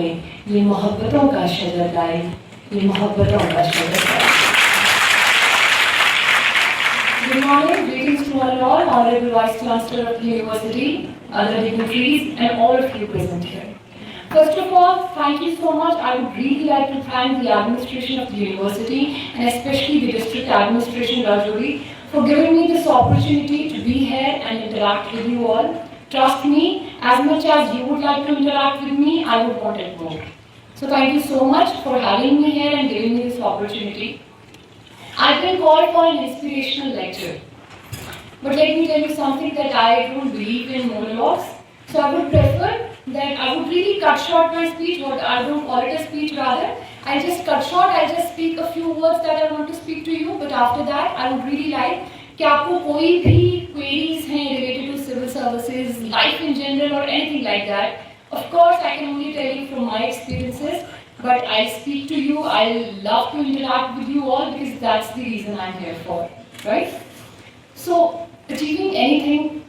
ये मोहब्बतों का शजर लाए, ये मोहब्बतों का शजर लाए। Good morning, greetings to all, Honorable Vice Chancellor of the University, other dignitaries, and all of you present here. First of all, thank you so much. I would really like to thank the administration of the university and especially the district administration, Rajouri, for giving me this opportunity to be here and interact with you all. Trust me, as much as you would like to interact with me, I would want it more. So thank you so much for having me here and giving me this opportunity. I've been called for an inspirational lecture. But let me tell you something that I don't believe in monologues. So I would prefer that I would really cut short my speech, what I don't call it a speech rather. I'll just cut short, I'll just speak a few words that I want to speak to you, but after that I would really like कि आपको कोई भी queries हैं related to civil services, life in general or anything like that. Of course, I can only tell you from my experiences, but I'll speak to you. I'll love to interact with you all because that's the reason I'm here for, right? So, achieving anything.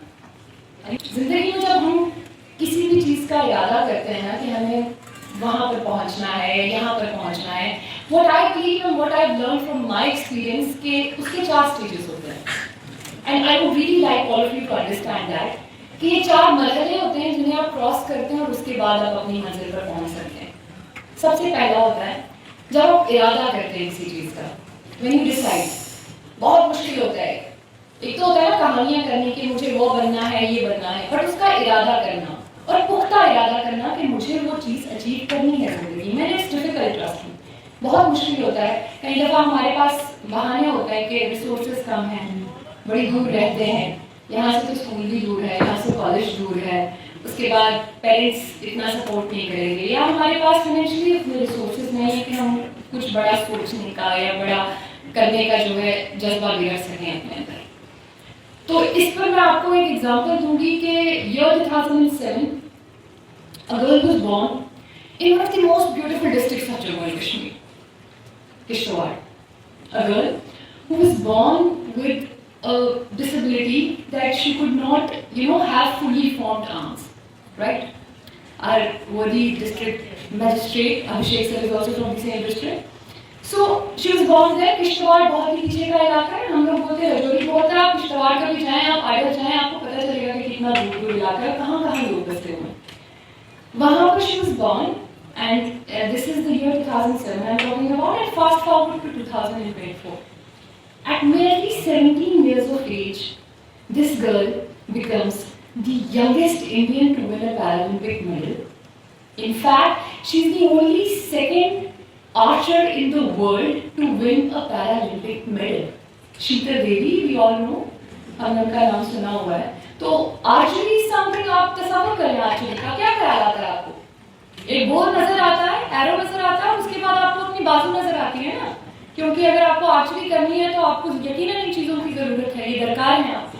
जिंदगी में जब हम किसी भी चीज़ का इरादा करते हैं ना कि हमें वहाँ पर पहुँचना है, यहाँ पर पहुँचना है, what I believe and what I've learned from my experience के उसके 4 stages होते हैं. And I would really like all of you to understand that कि ये 4 मरहले होते हैं जिन्हें आप क्रॉस करते हैं और उसके बाद आप अपनी मंजिल पर पहुँच सकते हैं. सबसे पहला होता है जब आप इरादा करते हैं किसी चीज़ का, when you decide, बहुत मुश्किल होता है. एक तो होता है ना कहानियाँ करने की मुझे वो बनना है, ये बनना है, बट उसका इरादा करना और पुख्ता इरादा करना कि मुझे वो चीज़ अचीव करनी है ज़िंदगी में, इट्स डिफिकल्ट ट्रस्ट मी, बहुत मुश्किल होता है. कई दफ़ा हमारे पास बहाने होते हैं कि रिसोर्सेज कम हैं, बड़ी दूर रहते हैं, यहाँ से तो स्कूल भी दूर है, यहाँ से कॉलेज दूर है, उसके बाद पेरेंट्स इतना सपोर्ट नहीं करेंगे, या हमारे पास फाइनेंशियली उतने रिसोर्सेज नहीं है कि हम कुछ बड़ा सोचने का या बड़ा करने का जो है जज्बा भी रख सकें अपने अंदर. तो इस पर मैं आपको एक एग्जांपल दूंगी कि year 2007 a girl was born in one of the most beautiful districts of Jammu and Kashmir, Kishtwar. A girl who was born with a disability that she could not, have fully formed arms, right? Our worthy district magistrate Abhishek sir is also from the same district. So she was born there. Kishtwar बहुत ही पीछे का इलाका है. हम लोग बोलते हैं रजौरी बहुत है. आप किश्तवाड़ का भी जाएं, आप आइडल जाएं, आपको पता चलेगा कि कितना दूर इलाका है, कहाँ लोग बसते हुए. वहाँ पर she was born and this is the year 2007 I'm talking about, and fast forward to 2024. At merely 17 years of age, this girl becomes the youngest Indian to win a Paralympic medal. In fact, she's the only second archer in the world to win a Paralympic medal. Sheetal Devi, we all know, हमने उनका नाम सुना हुआ है. तो archery something आप तस्वीर करें आर्चरी का क्या ख्याल आता है आपको? एक बोल नजर आता है, एरो नजर आता है, उसके बाद आपको अपनी बाजू नजर आती है ना, क्योंकि अगर आपको आर्चरी करनी है तो आपको यकीनन इन चीजों की जरूरत है, ये दरकार है आपको.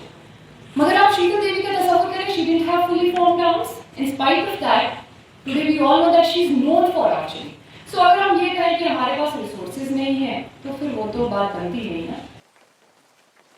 मगर आप शीतल देवी का तस्वीर करें, she didn't have fully formed arms. In spite of that, today we all know that she is known for archery. So अगर हम ये कहें कि हमारे पास रिसोर्सेज नहीं है तो फिर वो तो बात बनती नहीं ना.